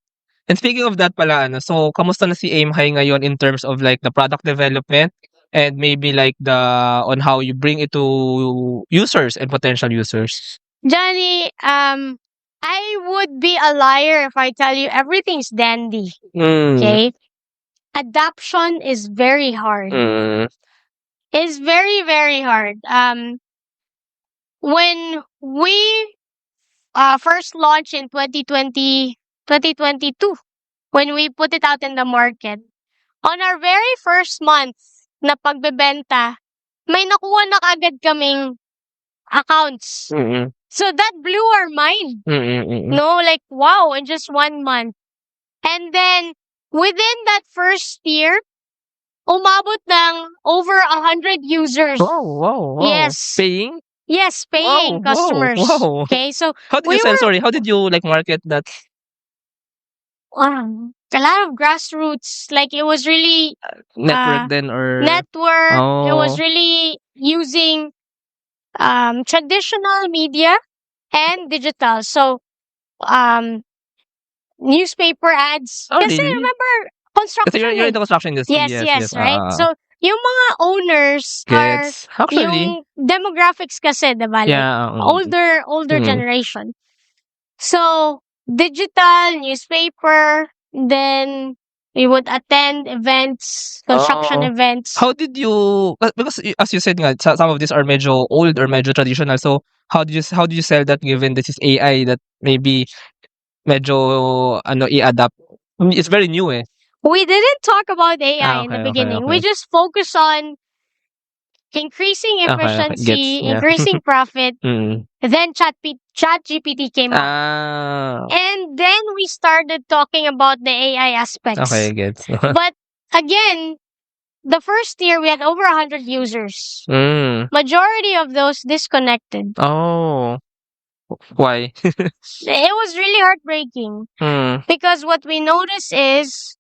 And speaking of that pala, so kamusta na si Aim High ngayon in terms of the product development and maybe on how you bring it to users and potential users? Johnny, I would be a liar if I tell you everything's dandy. Okay? Adoption is very hard. It's very, very hard. When we first launched in 2022, when we put it out in the market, on our very first month na pagbebenta, may nakuha na kagad kaming accounts. So that blew our mind. No, wow, in just 1 month. And then, within that first year, umabot ng over 100 users. Wow. Yes. Paying? Yes, paying customers. Wow. Okay, so How did you sell? Sorry, how did you market that? A lot of grassroots. It was really Network then or network. It was really using traditional media and digital. So, newspaper ads. Kasi really? remember, construction. Kasi you're in the construction industry. Yes, right? So, yung mga owners Gets. are Actually, yung demographics kasi, diba? Older generation. So, digital, newspaper, then We would attend events, construction Oh. events. How did you because as you said nga some of these are medyo old or medyo traditional. So how did you sell that given this is AI that maybe medyo i-adapt? It's very new eh. We didn't talk about AI in the Okay, beginning. We okay. just focus on increasing Okay, efficiency, gets, yeah. increasing profit. Mm. Then ChatGPT came up. And then we started talking about the AI aspects. Okay, gets. But again, the first year we had over 100 users. Majority of those disconnected. Oh. Why? It was really heartbreaking because what we noticed is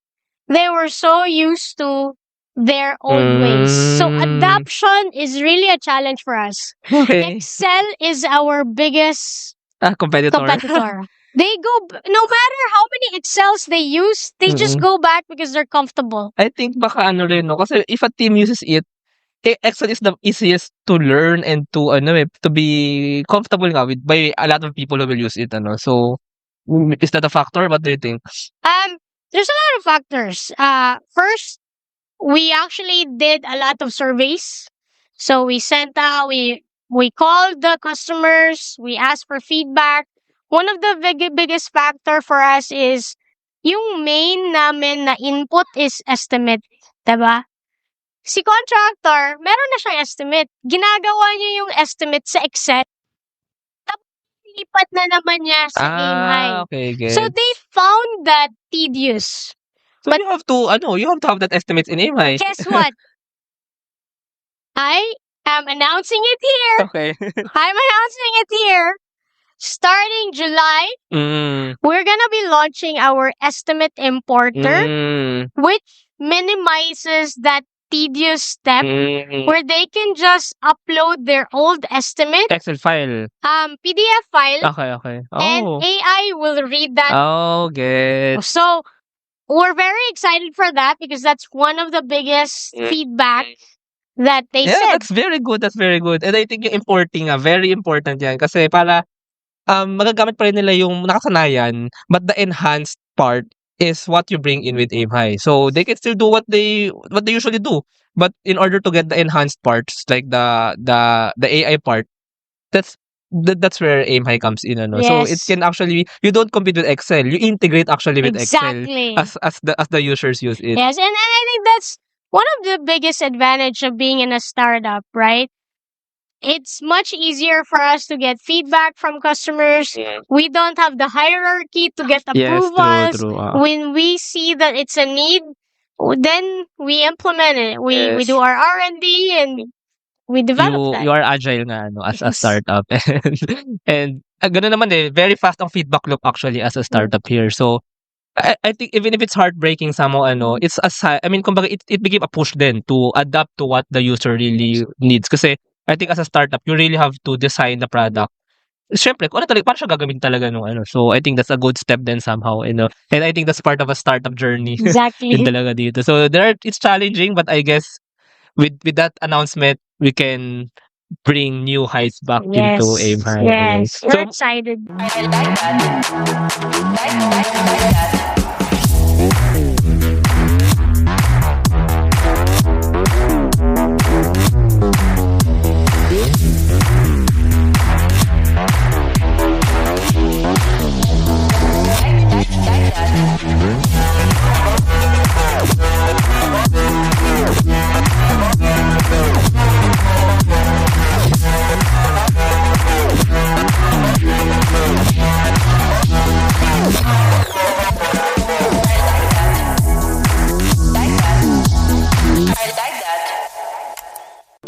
they were so used to their old ways. So adoption is really a challenge for us. Okay. Excel is our biggest Competitor. They go no matter how many Excels they use, they just go back because they're comfortable. I think baka rin no kasi if a team uses it, Excel is the easiest to learn and to to be comfortable nga with by a lot of people who will use it So is that a factor? What do you think? There's a lot of factors. First, we actually did a lot of surveys. So we sent out, we called the customers, we asked for feedback. One of the biggest factor for us is yung main namin na input is estimate, diba? Si contractor, meron na siyang estimate. Ginagawa niya yung estimate sa Excel. Tapos lipat na naman niya sa AimHi. Okay, good. So they found that tedious. So you have to have that estimates in AimHi. Guess what? I am announcing it here. Okay. I'm announcing it here. Starting July, we're gonna be launching our estimate importer, which minimizes that tedious step where they can just upload their old estimate, Excel file. PDF file, Okay. and AI will read that. Oh, good. So we're very excited for that because that's one of the biggest feedback that they said. That's very good. That's very good. And I think yung importing very important yan kasi para magagamit pa rin nila yung nakasanayan, but the enhanced part is what you bring in with AimHi. So they can still do what they usually do, but in order to get the enhanced parts like the AI part, that's where AimHi comes in. Yes. So it can actually you don't compete with Excel, you integrate actually with Exactly. Excel as the users use it. Yes, and I think that's one of the biggest advantage of being in a startup, right? It's much easier for us to get feedback from customers. We don't have the hierarchy to get approvals. True. When we see that it's a need, then we implement it. We do our R&D and we develop that. You are agile nga as a startup and ganun naman very fast ang feedback loop actually as a startup here. So I think even if it's heartbreaking somehow it's kumbaga it became a push then to adapt to what the user really needs kasi I think as a startup you really have to design the product. Siyempre, kung paano siya gagawin talaga nung So I think that's a good step then somehow, and I think that's part of a startup journey. Exactly. Yun talaga dito. So it's challenging, but I guess with that announcement, we can bring new heights back into AimHi. Yes, we're excited.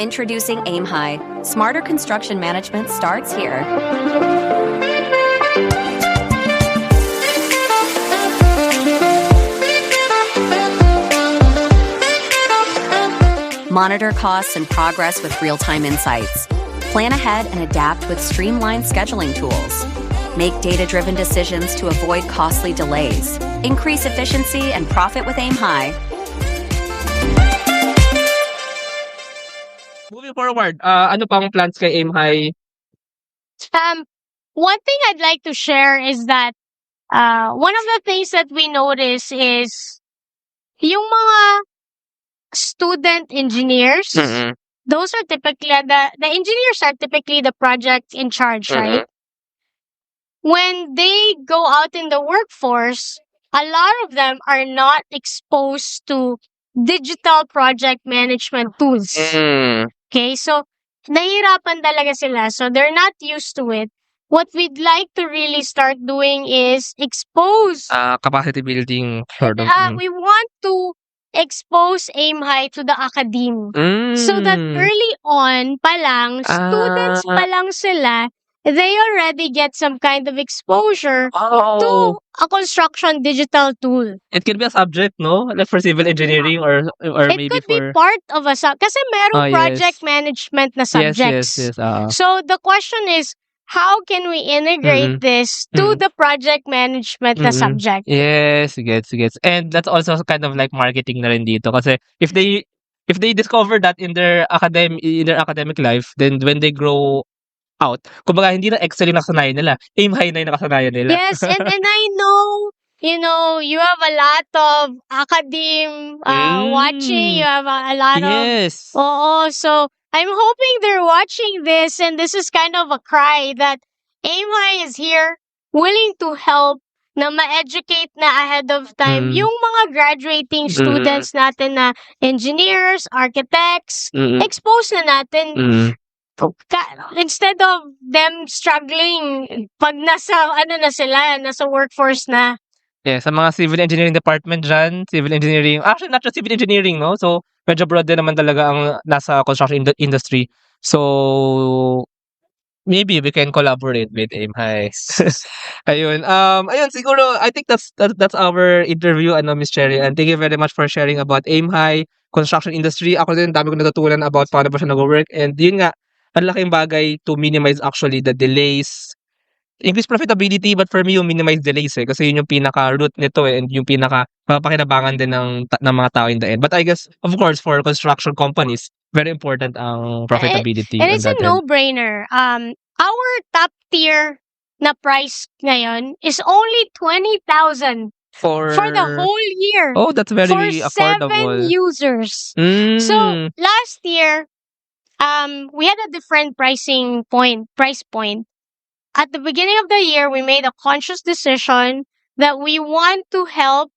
Introducing AimHi. Smarter construction management starts here. Monitor costs and progress with real-time insights. Plan ahead and adapt with streamlined scheduling tools. Make data-driven decisions to avoid costly delays. Increase efficiency and profit with AimHi. Moving forward, ano pang plans kay AimHi? One thing I'd like to share is that one of the things that we notice is yung mga student engineers, those are typically, the engineers are typically the project in charge, right? When they go out in the workforce, a lot of them are not exposed to digital project management tools. Okay, so nahihirapan talaga sila. So they're not used to it. What we'd like to really start doing is expose. Capacity building sort of. We want to expose aim high to the academe. So that early on pa lang, students pa lang sila, they already get some kind of exposure to a construction digital tool. It could be a subject, no? Like for civil engineering or It maybe could for... be part of a kasi merong yes. project management na subjects. Yes. So the question is, how can we integrate this to the project management na subject? Yes, gets. And that's also kind of like marketing na rin dito kasi if they discover that in their academic life, then when they grow out, kumbaga hindi na Excel yung nakasanayan nila, aim high na yung nakasanayan nila. Yes, and I know, you have a lot of academe watching, you have a lot Yes. of, so I'm hoping they're watching this, and this is kind of a cry that Aim High is here, willing to help na ma-educate na ahead of time yung mga graduating students natin na engineers, architects, expose na natin. Instead of them struggling pag nasa workforce na. Yeah, sa mga civil engineering department dyan, actually not just civil engineering, no? So, medyo broad din naman talaga ang nasa construction industry. So, maybe we can collaborate with Aim High. Ayun, siguro, I think that's our interview, Miss Cherry, and thank you very much for sharing about Aim High, construction industry. Ako din, dami ko natutunan about paano ba siya nag-work, and yun nga, ang laking bagay to minimize actually the delays, increase profitability, but for me, yung minimize delays kasi yun yung pinaka-root nito and yung pinaka-mapakinabangan din ng mga tao in the end. But I guess, of course, for construction companies, very important ang profitability. And it's a no-brainer. Our top tier na price ngayon is only 20,000 for the whole year. Oh, that's very for affordable. 7 users. So, last year, we had a different price point. At the beginning of the year, we made a conscious decision that we want to help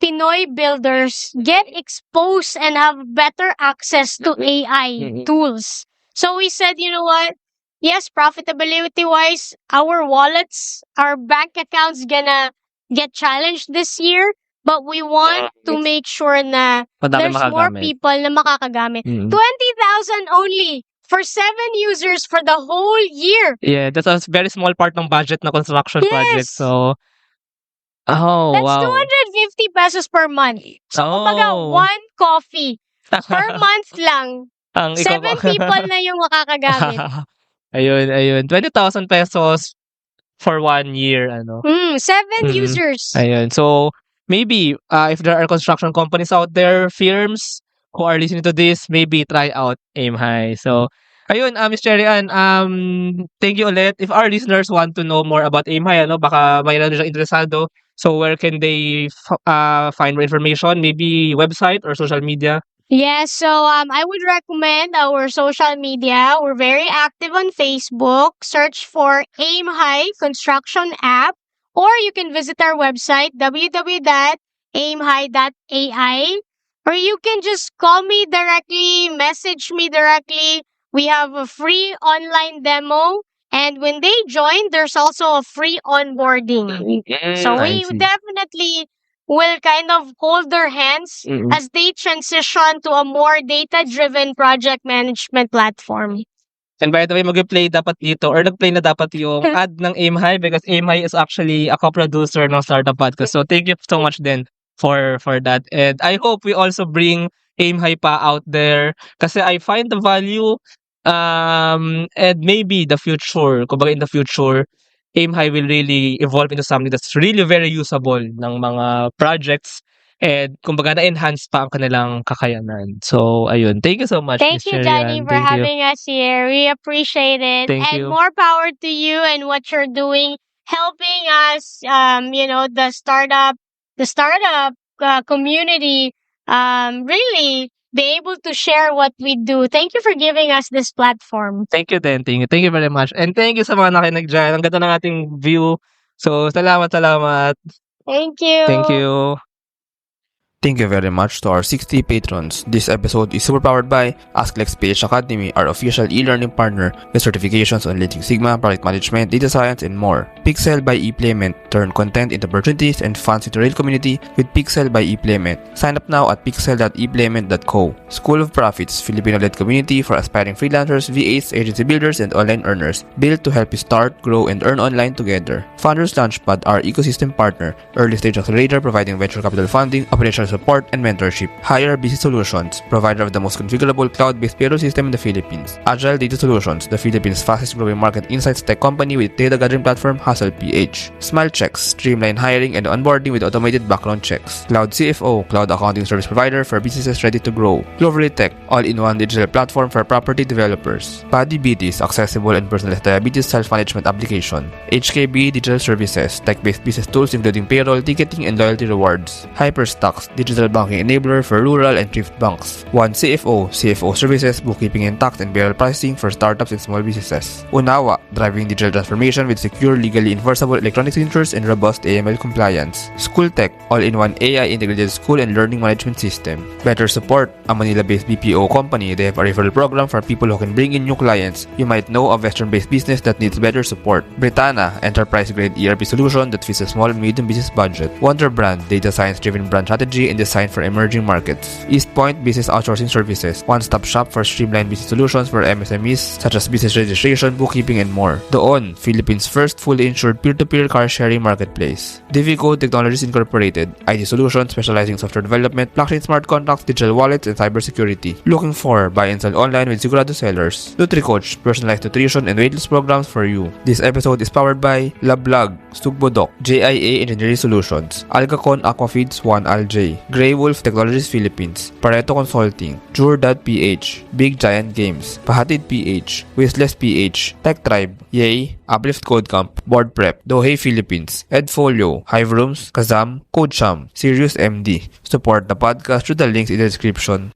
Pinoy builders get exposed and have better access to AI tools. So we said, you know what? Yes, profitability-wise, our wallets, our bank accounts gonna get challenged this year, but we want to make sure na there's more people na makakagamit. 20,000 only for 7 users for the whole year. Yeah, that's a very small part ng budget na construction project. So, that's wow. 250 pesos per month. So, kumbaga, 1 coffee per month lang. 7 people na yung makakagamit. Ayun. 20,000 pesos for 1 year. 7 users. Ayun. So, maybe, if there are construction companies out there, firms who are listening to this, maybe try out Aim High. So, ayun, Miss Cherry Ann, thank you ulit. If our listeners want to know more about Aim High, baka mayroon siya interesado. So, where can they find more information? Maybe website or social media? Yes, so I would recommend our social media. We're very active on Facebook. Search for Aim High Construction App, or you can visit our website www.aimhigh.ai, or you can just call me directly, message me directly. We have a free online demo, and when they join, there's also a free onboarding. So we definitely will kind of hold their hands as they transition to a more data-driven project management platform. And by the way, mag-play dapat dito or nag-play na dapat yung ad ng Aim High because Aim High is actually a co-producer ng Startup Podcast. So thank you so much then for that. And I hope we also bring Aim High pa out there kasi I find the value and maybe the future, kumbaga in the future, Aim High will really evolve into something that's really very usable ng mga projects and kumbaga na-enhance pa ang kanilang kakayanan. So, ayun. Thank you so much, Thank Ms. you, Cherry Johnny, for having us here. We appreciate it. Thank and you. more power to you and what you're doing, helping us, the startup community really be able to share what we do. Thank you for giving us this platform. Thank you din. Thank you very much. And thank you sa mga nakinig dyan. Ang ganda ng ating view. So, salamat. Thank you. Thank you. Thank you very much to our 60 patrons. This episode is super powered by AskLex PH Academy, our official e-learning partner with certifications on Lean Six Sigma, product management, data science, and more. Pixel by ePlayment. Turn content into opportunities and funds into real community with Pixel by ePlayment. Sign up now at pixel.eplayment.co. School of Profits, Filipino-led community for aspiring freelancers, VAs, agency builders, and online earners. Built to help you start, grow, and earn online together. Founders Launchpad, our ecosystem partner. Early stage accelerator providing venture capital funding, operational support, and mentorship. Hire BC Solutions, provider of the most configurable cloud-based payroll system in the Philippines. Agile Data Solutions, the Philippines' fastest growing market insights tech company with data gathering platform Hustle PH. Smile Checks, streamline hiring and onboarding with automated background checks. Cloud CFO, cloud accounting service provider for businesses ready to grow. Cloverly Tech, all-in-one digital platform for property developers. Paddy Beaties, accessible and personalized diabetes self-management application. HKB Digital Services, tech-based business tools including payroll, ticketing, and loyalty rewards. Hyperstocks, digital banking enabler for rural and thrift banks. One CFO, CFO services, bookkeeping and tax and payroll processing for startups and small businesses. Unawa, driving digital transformation with secure, legally enforceable electronic signatures and robust AML compliance. School Tech, all-in-one AI integrated school and learning management system. Better Support, a Manila-based BPO company. They have a referral program for people who can bring in new clients. You might know a Western-based business that needs better support. Britanna, enterprise-grade ERP solution that fits a small and medium business budget. Wonder Brand, data science-driven brand strategy and design for emerging markets. East Point Business Outsourcing Services, one-stop shop for streamlined business solutions for MSMEs such as business registration, bookkeeping, and more. Doon, Philippines' first fully insured peer-to-peer car sharing marketplace. Divico Technologies Incorporated, IT solutions specializing in software development, blockchain smart contracts, digital wallets, and cybersecurity. Looking for buy and sell online with Sigurado sellers. NutriCoach, personalized nutrition and weight loss programs for you. This episode is powered by Lablog, Stugbodok, JIA Engineering Solutions, Algacon Aquafeeds 1 Alj, Grey Wolf Technologies Philippines, Pareto Consulting, Jure.ph, Big Giant Games, Pahatid PH, Wishless PH, Tech Tribe, Yay, Uplift Code Camp, Board Prep, Dohey Philippines, Edfolio, Hive Rooms, Kazam, CodeSham, Sirius MD. Support the podcast through the links in the description.